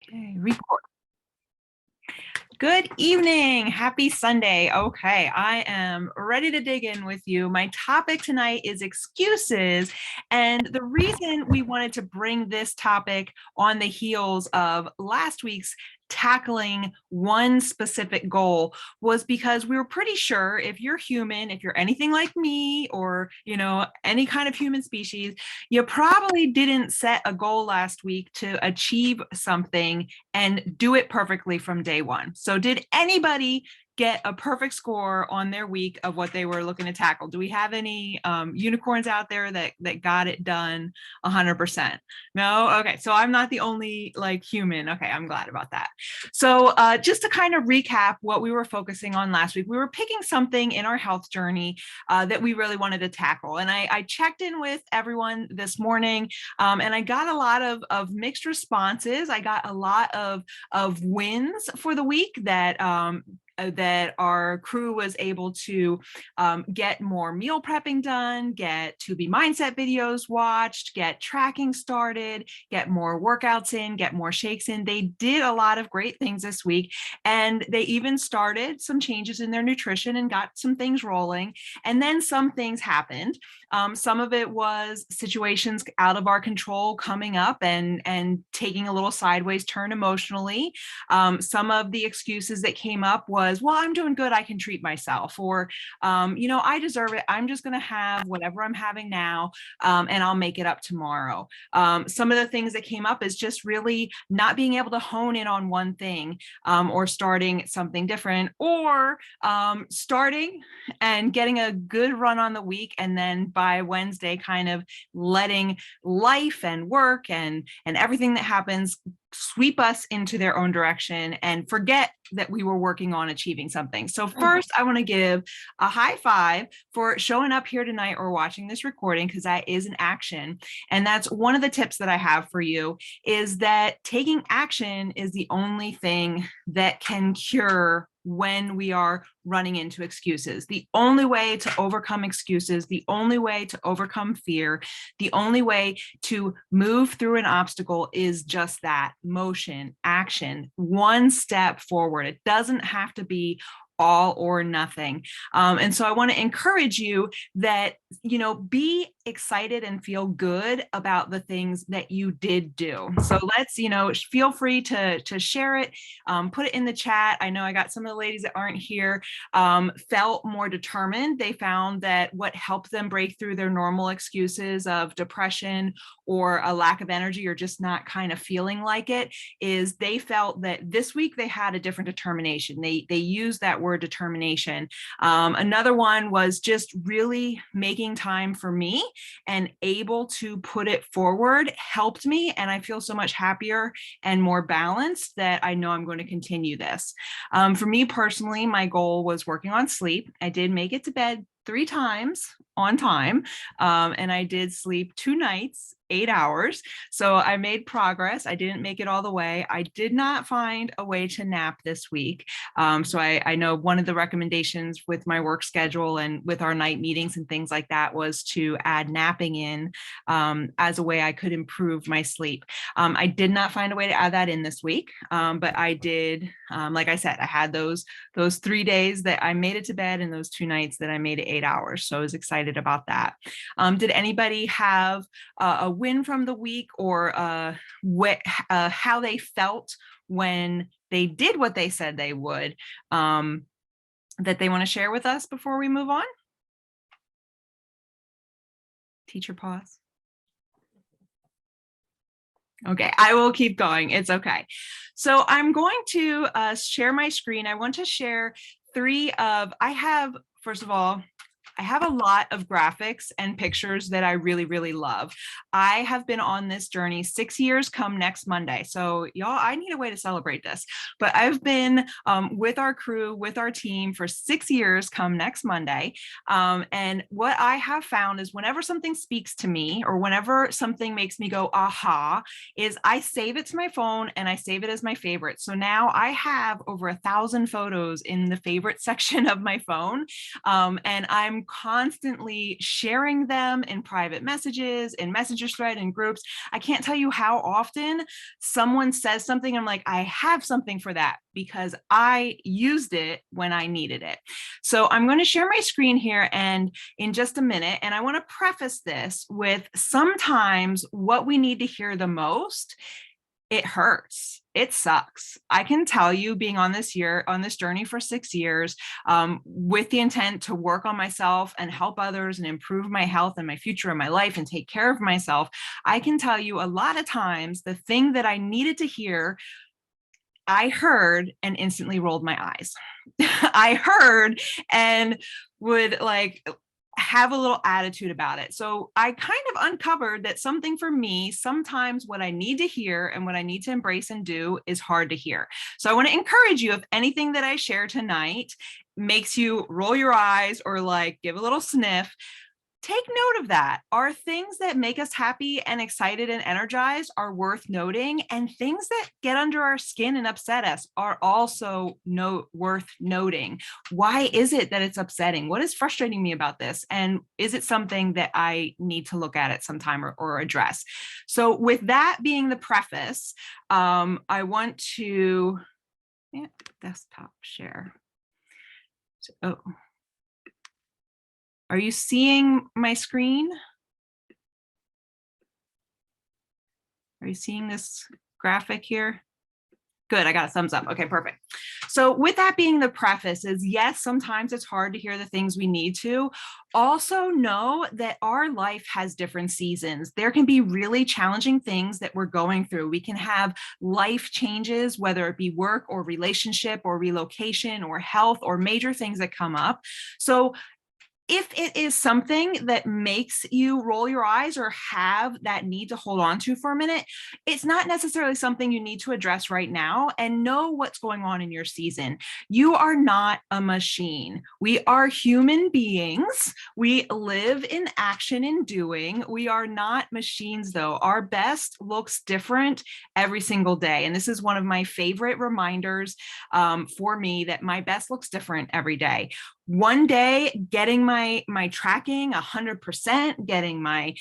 Okay, record. Good evening. Happy Sunday. Okay, I am ready to dig in with you. My topic tonight is excuses. And the reason we wanted to bring this topic on the heels of last week's tackling one specific goal was because we were pretty sure if you're human, if you're anything like me or, any kind of human species, you probably didn't set a goal last week to achieve something and do it perfectly from day one. So did anybody get a perfect score on their week of what they were looking to tackle? Do we have any unicorns out there that got it done 100%? No? Okay, so I'm not the only human. Okay, I'm glad about that. So just to kind of recap what we were focusing on last week, we were picking something in our health journey that we really wanted to tackle. And I checked in with everyone this morning and I got a lot of mixed responses. I got a lot of wins for the week that our crew was able to get more meal prepping done, get To Be Mindset videos watched, get tracking started, get more workouts in, get more shakes in. They did a lot of great things this week, and they even started some changes in their nutrition and got some things rolling. And then some things happened. Some of it was situations out of our control coming up and taking a little sideways turn emotionally. Some of the excuses that came up was, well, I'm doing good, I can treat myself, or I deserve it, I'm just going to have whatever I'm having now, and I'll make it up tomorrow. Some of the things that came up is just really not being able to hone in on one thing, or starting something different, or starting and getting a good run on the week, and then by Wednesday kind of letting life and work and everything that happens sweep us into their own direction and forget that we were working on achieving something. So first, I want to give a high five for showing up here tonight or watching this recording, because that is an action. And that's one of the tips that I have for you, is that taking action is the only thing that can cure when we are running into excuses. The only way to overcome excuses, the only way to overcome fear, the only way to move through an obstacle is just that: motion, action, one step forward. It doesn't have to be all or nothing. And so I want to encourage you that, be excited and feel good about the things that you did do. So let's, feel free to share it, put it in the chat. I know I got some of the ladies that aren't here felt more determined. They found that what helped them break through their normal excuses of depression or a lack of energy or just not kind of feeling like it is they felt that this week they had a different determination. They used that word determination. Another one was just really making time for me and able to put it forward helped me. And I feel so much happier and more balanced that I know I'm going to continue this. For me personally, my goal was working on sleep. I did make it to bed 3 times on time. And I did sleep 2 nights, 8 hours. So I made progress. I didn't make it all the way. I did not find a way to nap this week. So I know one of the recommendations with my work schedule and with our night meetings and things like that was to add napping in as a way I could improve my sleep. I did not find a way to add that in this week, but I did, like I said, I had those 3 days that I made it to bed and those 2 nights that I made it 8 hours. So I was excited about that. Did anybody have a win from the week, or how they felt when they did what they said they would, that they want to share with us before we move on? Teacher pause. Okay, I will keep going. It's okay. So I'm going to share my screen. I want to share first of all, I have a lot of graphics and pictures that I really, really love. I have been on this journey 6 years come next Monday. So y'all, I need a way to celebrate this. But I've been with our crew, with our team for 6 years come next Monday. And what I have found is whenever something speaks to me or whenever something makes me go, aha, is I save it to my phone and I save it as my favorite. So now I have over 1,000 photos in the favorite section of my phone. And I'm I'm constantly sharing them in private messages, in messenger thread, in groups. I can't tell you how often someone says something, I'm like, I have something for that because I used it when I needed it. So I'm going to share my screen here and in just a minute. And I want to preface this with sometimes what we need to hear the most, it hurts. It sucks. I can tell you, being on this journey for 6 years, with the intent to work on myself and help others and improve my health and my future and my life and take care of myself, I can tell you a lot of times the thing that I needed to hear, I heard and instantly rolled my eyes. I heard and would like have a little attitude about it. So I kind of uncovered that something for me, sometimes what I need to hear and what I need to embrace and do is hard to hear. So I want to encourage you, if anything that I share tonight makes you roll your eyes or like give a little sniff, take note of that. Are things that make us happy and excited and energized are worth noting, and things that get under our skin and upset us are also worth noting. Why is it that it's upsetting? What is frustrating me about this? And is it something that I need to look at some time or address? So with that being the preface, I want to, desktop share. So, are you seeing my screen? Are you seeing this graphic here? Good, I got a thumbs up. Okay, perfect. So with that being the preface is, yes, sometimes it's hard to hear the things we need to. Also know that our life has different seasons. There can be really challenging things that we're going through. We can have life changes, whether it be work or relationship or relocation or health or major things that come up. So if it is something that makes you roll your eyes or have that need to hold on to for a minute, it's not necessarily something you need to address right now, and know what's going on in your season. You are not a machine. We are human beings. We live in action and doing. We are not machines, though. Our best looks different every single day. And this is one of my favorite reminders for me, that my best looks different every day. One day getting my tracking 100%, getting my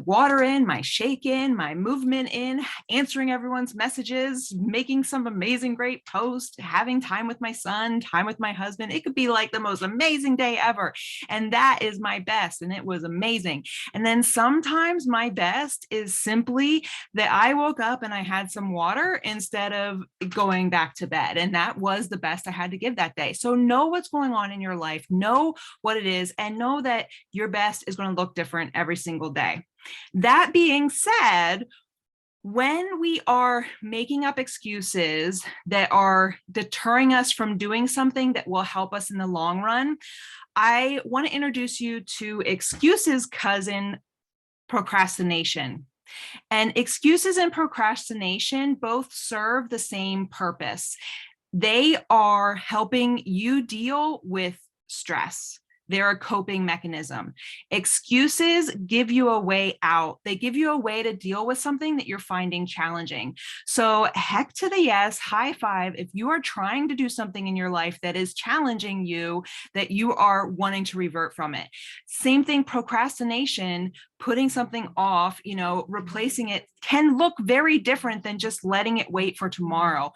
water in, my shake in, my movement in, answering everyone's messages, making some amazing great post, having time with my son, time with my husband. It could be like the most amazing day ever. And that is my best. And it was amazing. And then sometimes my best is simply that I woke up and I had some water instead of going back to bed. And that was the best I had to give that day. So know what's going on in your life. Know what it is, and know that your best is going to look different every single day. That being said, when we are making up excuses that are deterring us from doing something that will help us in the long run, I want to introduce you to excuses' cousin, procrastination. And excuses and procrastination both serve the same purpose. They are helping you deal with stress. They're a coping mechanism. Excuses give you a way out. They give you a way to deal with something that you're finding challenging. So heck to the yes, high five if you are trying to do something in your life that is challenging you, that you are wanting to revert from it. Same thing, procrastination, putting something off, replacing it, can look very different than just letting it wait for tomorrow.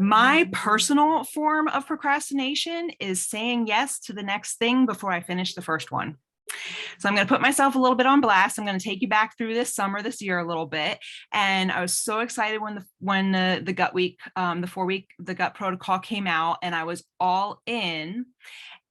My personal form of procrastination is saying yes to the next thing before I finish the first one. So I'm going to put myself a little bit on blast. I'm going to take you back through this year a little bit. And I was so excited when the gut week, the 4-week, the gut protocol came out, and I was all in.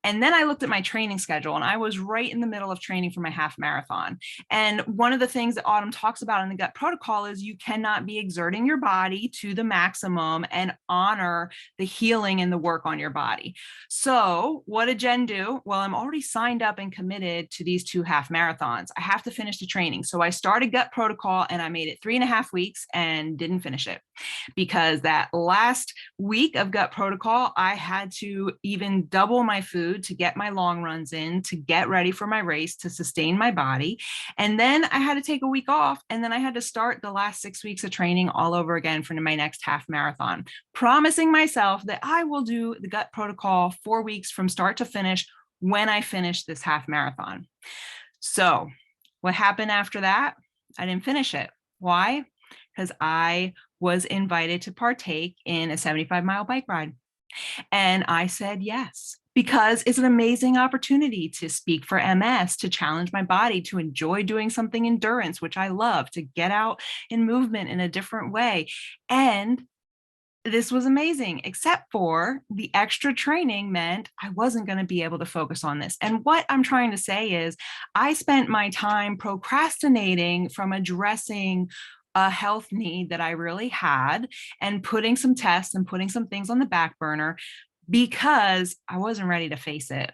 And then I looked at my training schedule, and I was right in the middle of training for my half marathon. And one of the things that Autumn talks about in the gut protocol is you cannot be exerting your body to the maximum and honor the healing and the work on your body. So what did Jen do? Well, I'm already signed up and committed to these 2 half marathons. I have to finish the training. So I started gut protocol, and I made it 3.5 weeks and didn't finish it, because that last week of gut protocol, I had to even double my food to get my long runs in, to get ready for my race, to sustain my body. And then I had to take a week off, and then I had to start the last 6 weeks of training all over again for my next half marathon, promising myself that I will do the gut protocol 4 weeks from start to finish when I finished this half marathon. So what happened after that? I didn't finish it. Why? Because I was invited to partake in a 75-mile bike ride. And I said yes, because it's an amazing opportunity to speak for MS, to challenge my body, to enjoy doing something endurance, which I love, to get out in movement in a different way. And this was amazing, except for the extra training meant I wasn't going to be able to focus on this. And what I'm trying to say is I spent my time procrastinating from addressing a health need that I really had and putting some tests and putting some things on the back burner because I wasn't ready to face it.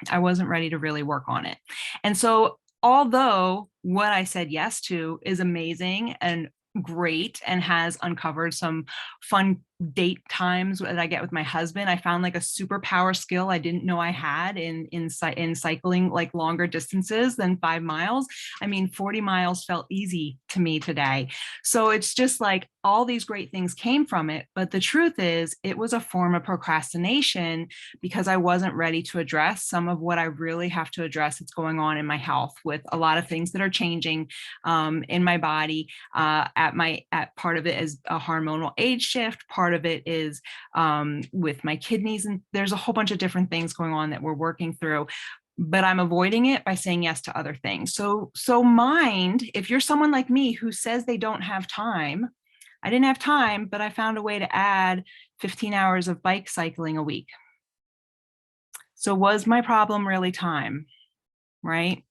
I wasn't ready to really work on it. And so, although what I said yes to is amazing and great and has uncovered some fun date times that I get with my husband. I found like a superpower skill I didn't know I had in cycling like longer distances than 5 miles. I mean, 40 miles felt easy to me today. So it's just like all these great things came from it. But the truth is, it was a form of procrastination because I wasn't ready to address some of what I really have to address that's going on in my health, with a lot of things that are changing in my body. At part of it is a hormonal age shift. Part of it is with my kidneys, and there's a whole bunch of different things going on that we're working through. But I'm avoiding it by saying yes to other things. So mind, if you're someone like me who says they don't have time, I didn't have time, but I found a way to add 15 hours of bike cycling a week. So was my problem really time, right?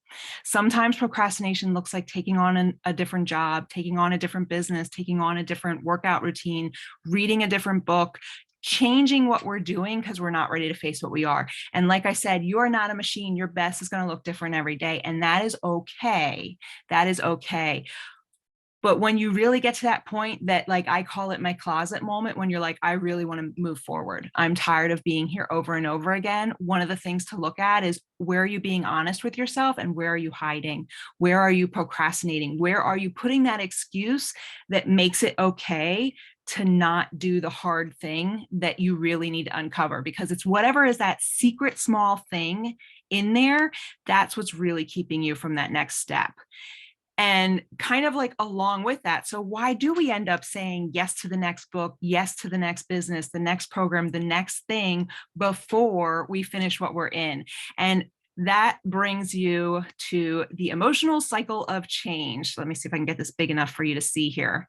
Sometimes procrastination looks like taking on a different job, taking on a different business, taking on a different workout routine, reading a different book, changing what we're doing because we're not ready to face what we are. And like I said, you are not a machine. Your best is going to look different every day. And that is okay. That is okay. But when you really get to that point that, like, I call it my closet moment, when you're like, I really want to move forward. I'm tired of being here over and over again. One of the things to look at is, where are you being honest with yourself and where are you hiding? Where are you procrastinating? Where are you putting that excuse that makes it okay to not do the hard thing that you really need to uncover? Because it's whatever is that secret small thing in there, that's what's really keeping you from that next step. And kind of like along with that, so why do we end up saying yes to the next book, yes to the next business, the next program, the next thing before we finish what we're in? And that brings you to the emotional cycle of change. Let me see if I can get this big enough for you to see here.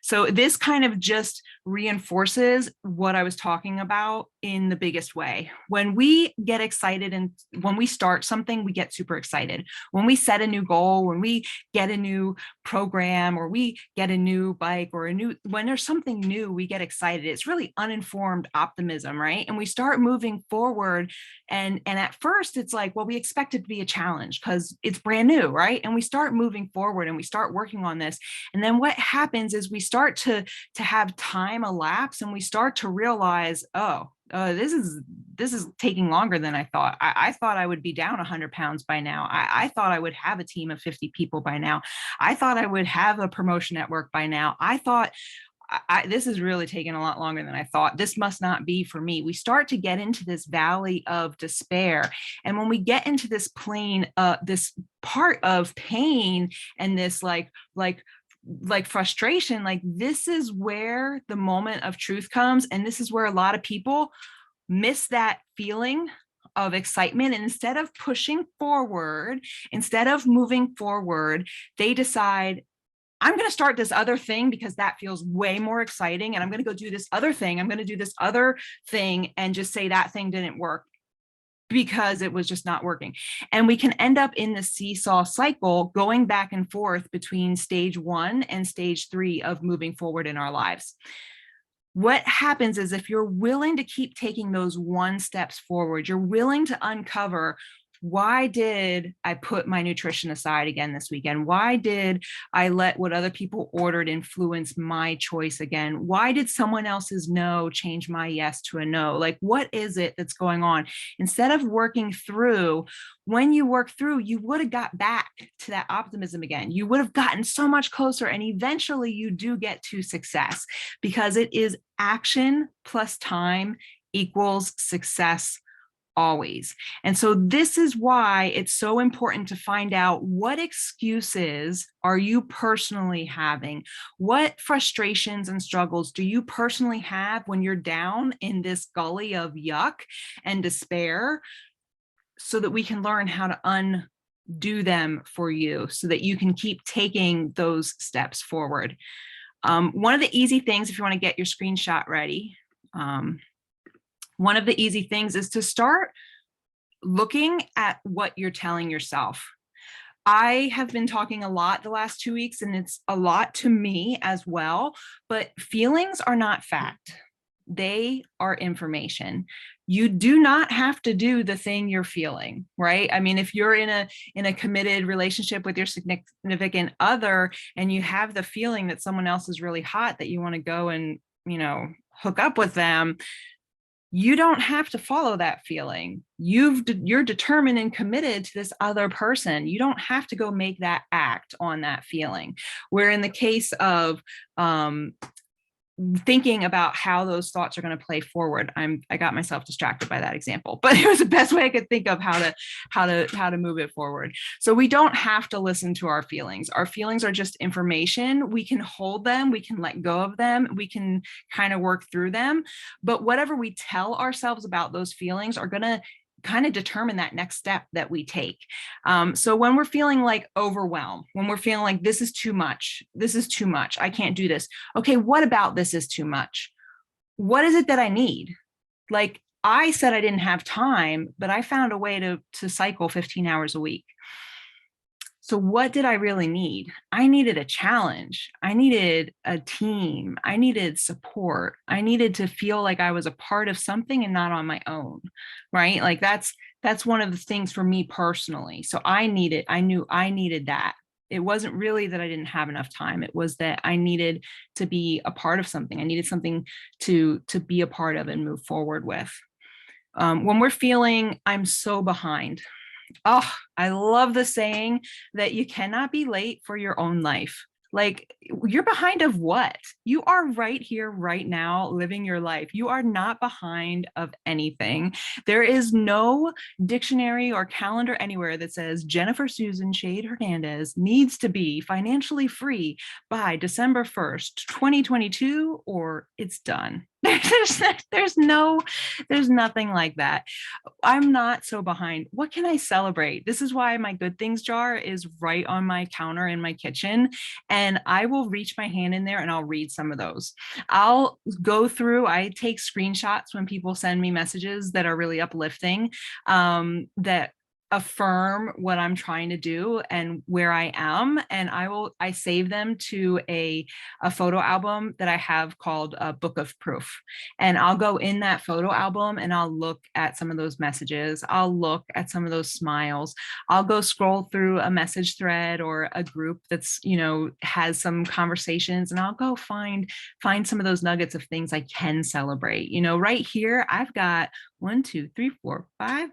So this kind of just reinforces what I was talking about in the biggest way. When we get excited and when we start something, we get super excited. When we set a new goal, when we get a new program, or we get a new bike, or when there's something new, we get excited. It's really uninformed optimism, right? And we start moving forward. And at first it's like, well, we expect it to be a challenge because it's brand new, right? And we start moving forward and we start working on this. And then what happens is we start to have time elapse, and we start to realize, this is taking longer than I thought. I thought I would be down 100 pounds by now. I thought I would have a team of 50 people by now. I thought I would have a promotion at work by now. I thought this is really taking a lot longer than I thought. This must not be for me. We start to get into this valley of despair. And when we get into this plane, this part of pain and this like frustration, like, this is where the moment of truth comes. And this is where a lot of people miss that feeling of excitement. And instead of pushing forward, instead of moving forward, they decide, I'm going to start this other thing because that feels way more exciting. And I'm going to go do this other thing. I'm going to do this other thing and just say that thing didn't work because it was just not working. And we can end up in the seesaw cycle, going back and forth between stage 1 and stage 3 of moving forward in our lives. What happens is, if you're willing to keep taking those 1 steps forward, you're willing to uncover, why did I put my nutrition aside again this weekend? Why did I let what other people ordered influence my choice again? Why did someone else's no change my yes to a no? Like, what is it that's going on? Instead of working through, when you work through, you would have got back to that optimism again. You would have gotten so much closer, and eventually you do get to success, because it is action plus time equals success always. And so this is why it's so important to find out what excuses are you personally having? What frustrations and struggles do you personally have when you're down in this gully of yuck and despair, so that we can learn how to undo them for you so that you can keep taking those steps forward. One of the easy things, if you want to get your screenshot ready, one of the easy things is to start looking at what you're telling yourself. I have been talking a lot the last 2 weeks, and it's a lot to me as well, but feelings are not fact. They are information. You do not have to do the thing you're feeling, right? I mean, if you're in a committed relationship with your significant other and you have the feeling that someone else is really hot, that you want to go and, hook up with them, you don't have to follow that feeling. You're determined and committed to this other person. You don't have to go make that act on that feeling. Where in the case of thinking about how those thoughts are going to play forward, I got myself distracted by that example, but it was the best way I could think of how to move it forward. So we don't have to listen to our feelings. Our feelings are just information. We can hold them, we can let go of them, we can kind of work through them, but whatever we tell ourselves about those feelings are going to kind of determine that next step that we take. So when we're feeling like overwhelmed, when we're feeling like this is too much, I can't do this. Okay, what about this is too much? What is it that I need? Like, I said I didn't have time, but I found a way to cycle 15 hours a week. So what did I really need? I needed a challenge. I needed a team. I needed support. I needed to feel like I was a part of something and not on my own, right? Like that's one of the things for me personally. So I knew I needed that. It wasn't really that I didn't have enough time. It was that I needed to be a part of something. I needed something to be a part of and move forward with. When we're feeling, I'm so behind. Oh, I love the saying that you cannot be late for your own life. Like, you're behind of what? You are right here, right now, living your life. You are not behind of anything. There is no dictionary or calendar anywhere that says Jennifer Susan Shade Hernandez needs to be financially free by December 1st, 2022, or it's done. There's nothing like that. I'm not so behind. What can I celebrate? This is why my good things jar is right on my counter in my kitchen. And I will reach my hand in there and I'll read some of those. I'll go through, I take screenshots when people send me messages that are really uplifting, that affirm what I'm trying to do and where I am. And I save them to a photo album that I have called a Book of Proof. And I'll go in that photo album and I'll look at some of those messages. I'll look at some of those smiles. I'll go scroll through a message thread or a group that's, has some conversations, and I'll go find some of those nuggets of things I can celebrate. Right here, I've got 1, 2, 3, 4, 5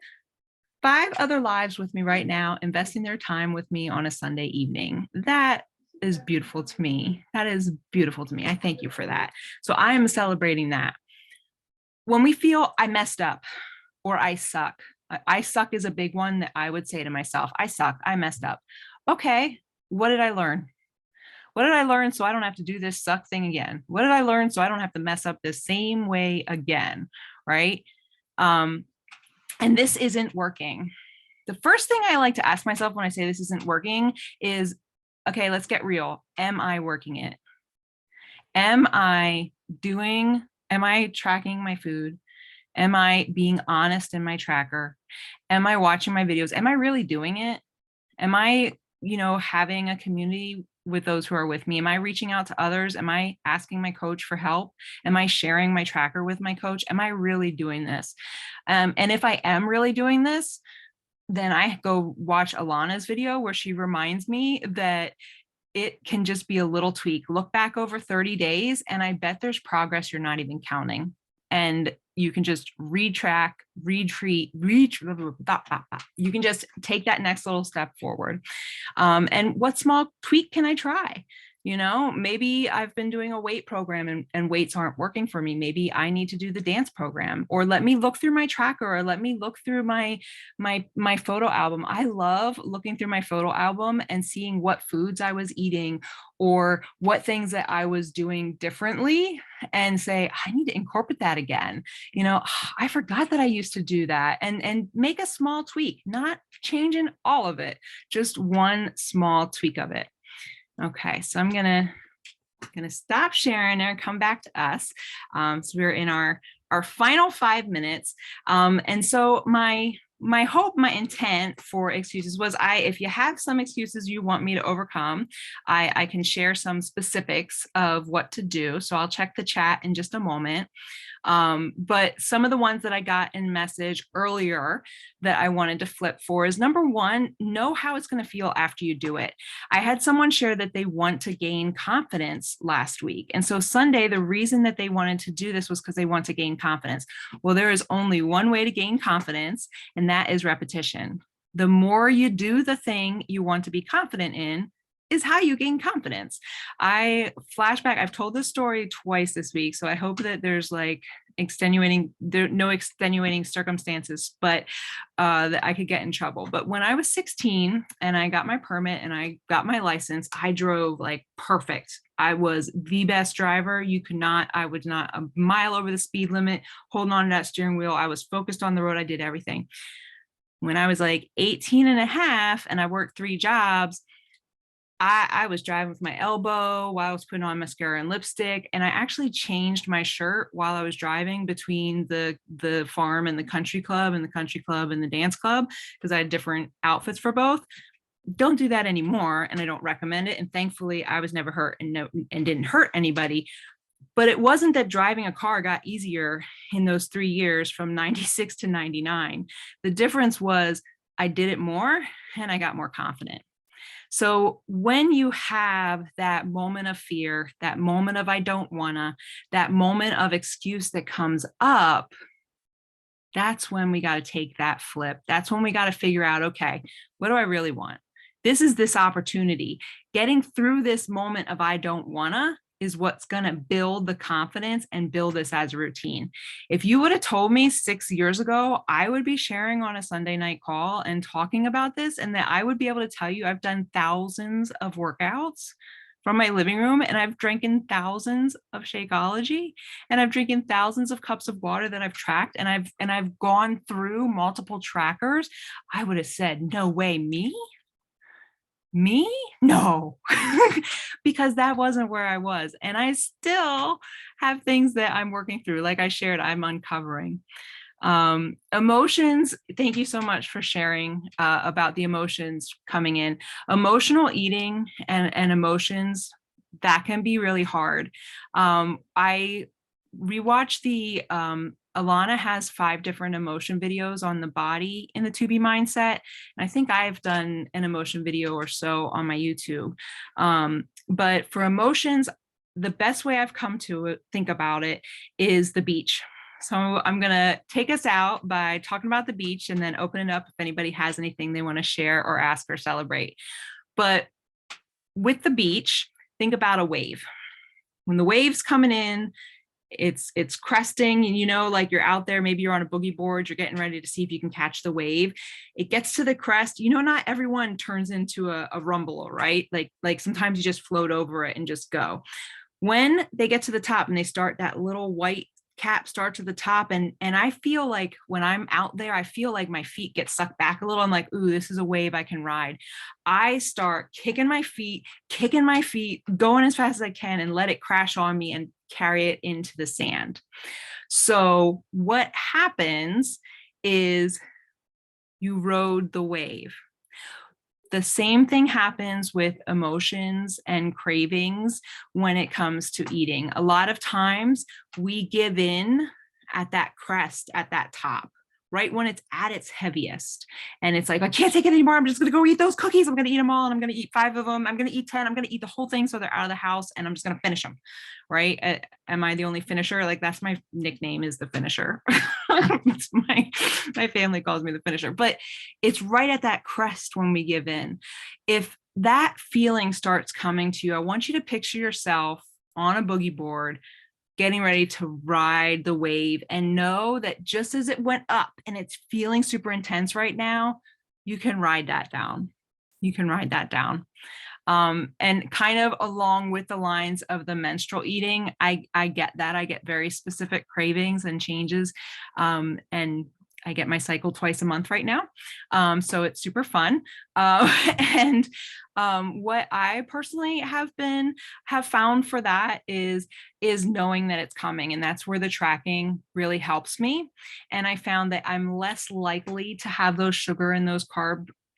other lives with me right now, investing their time with me on a Sunday evening. That is beautiful to me. That is beautiful to me. I thank you for that. So I am celebrating that. When we feel I messed up or I suck is a big one that I would say to myself. I suck. I messed up. Okay, what did I learn? What did I learn so I don't have to do this suck thing again? What did I learn so I don't have to mess up the same way again, right? And this isn't working. The first thing I like to ask myself when I say this isn't working is, okay, let's get real. Am I working it? Am I tracking my food? Am I being honest in my tracker? Am I watching my videos? Am I really doing it? Am I, having a community with those who are with me? Am I reaching out to others? Am I asking my coach for help? Am I sharing my tracker with my coach? Am I really doing this? And if I am really doing this, then I go watch Alana's video where she reminds me that it can just be a little tweak. Look back over 30 days, and I bet there's progress you're not even counting. And you can just retrack, retreat, you can just take that next little step forward. And what small tweak can I try? Maybe I've been doing a weight program and weights aren't working for me. Maybe I need to do the dance program, or let me look through my tracker, or let me look through my photo album. I love looking through my photo album and seeing what foods I was eating or what things that I was doing differently, and say, I need to incorporate that again. I forgot that I used to do that, and make a small tweak, not changing all of it, just one small tweak of it. Okay, so I'm gonna stop sharing and come back to us. So we're in our final 5 minutes. And so my hope, my intent for excuses was, if you have some excuses you want me to overcome, I can share some specifics of what to do. So I'll check the chat in just a moment. But some of the ones that I got in message earlier that I wanted to flip for is, number one, know how it's going to feel after you do it. I had someone share that they want to gain confidence last week. And so Sunday, the reason that they wanted to do this was because they want to gain confidence. Well, there is only one way to gain confidence, and that is repetition. The more you do the thing you want to be confident in, is how you gain confidence. I've told this story twice this week, so I hope that there's no extenuating circumstances, but that I could get in trouble. But when I was 16 and I got my permit and I got my license, I drove like perfect. I was the best driver. I was not a mile over the speed limit, holding on to that steering wheel. I was focused on the road. I did everything. When I was like 18 and a half and I worked 3 jobs, I was driving with my elbow while I was putting on mascara and lipstick. And I actually changed my shirt while I was driving between the farm and the country club, and the country club and the dance club, because I had different outfits for both. Don't do that anymore. And I don't recommend it. And thankfully I was never hurt and didn't hurt anybody. But it wasn't that driving a car got easier in those 3 years from 96 to 99. The difference was I did it more and I got more confident. So when you have that moment of fear, that moment of I don't wanna, that moment of excuse that comes up, that's when we got to take that flip. That's when we got to figure out, okay, what do I really want? This is this opportunity. Getting through this moment of I don't wanna is what's going to build the confidence and build this as a routine. If you would have told me 6 years ago, I would be sharing on a Sunday night call and talking about this, and that I would be able to tell you I've done thousands of workouts from my living room, and I've drinking thousands of Shakeology, and I've drinking thousands of cups of water that I've tracked, and I've gone through multiple trackers, I would have said, no way, me? No, because that wasn't where I was. And I still have things that I'm working through. Like I shared, I'm uncovering. Emotions. Thank you so much for sharing about the emotions coming in. Emotional eating and emotions, that can be really hard. I rewatched Alana has 5 different emotion videos on the body in the To Be mindset. And I think I've done an emotion video or so on my YouTube. But for emotions, the best way I've come to think about it is the beach. So I'm going to take us out by talking about the beach and then open it up if anybody has anything they want to share or ask or celebrate. But with the beach, think about a wave. When the wave's coming in, it's cresting, and like you're out there, maybe you're on a boogie board, you're getting ready to see if you can catch the wave. It gets to the crest, not everyone turns into a rumble, right? Like sometimes you just float over it and just go. When they get to the top and they start, that little white cap starts at the top, and I feel like when I'm out there, I feel like my feet get sucked back a little. I'm like, ooh, this is a wave I can ride. I start kicking my feet, going as fast as I can, and let it crash on me and carry it into the sand. So what happens is you rode the wave. The same thing happens with emotions and cravings when it comes to eating. A lot of times we give in at that crest, at that top, right when it's at its heaviest. And it's like, I can't take it anymore. I'm just going to go eat those cookies. I'm going to eat them all. And I'm going to eat 5 of them. I'm going to eat 10. I'm going to eat the whole thing so they're out of the house. And I'm just going to finish them. Right? Am I the only finisher? Like, that's my nickname, is the finisher. my family calls me the finisher. But it's right at that crest when we give in. If that feeling starts coming to you, I want you to picture yourself on a boogie board, getting ready to ride the wave, and know that just as it went up and it's feeling super intense right now, you can ride that down. You can ride that down. And kind of along with the lines of the menstrual eating, I get that. I get very specific cravings and changes. And I get my cycle twice a month right now. So it's super fun. And what I personally have found for that is knowing that it's coming. And that's where the tracking really helps me. And I found that I'm less likely to have those sugar and those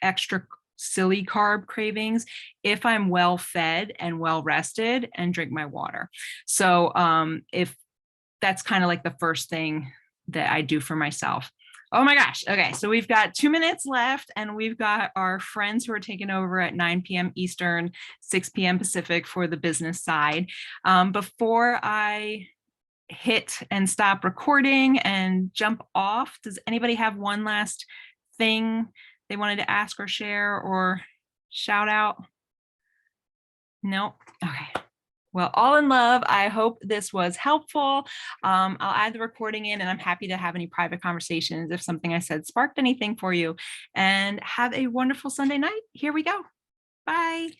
extra silly carb cravings if I'm well fed and well rested and drink my water. So if that's kind of like the first thing that I do for myself. Oh my gosh. Okay. So we've got 2 minutes left, and we've got our friends who are taking over at 9 p.m. Eastern, 6 p.m. Pacific for the business side. Before I hit and stop recording and jump off, does anybody have one last thing they wanted to ask or share or shout out? No? Okay. Well, all in love. I hope this was helpful. I'll add the recording in, and I'm happy to have any private conversations if something I said sparked anything for you. And have a wonderful Sunday night. Here we go. Bye.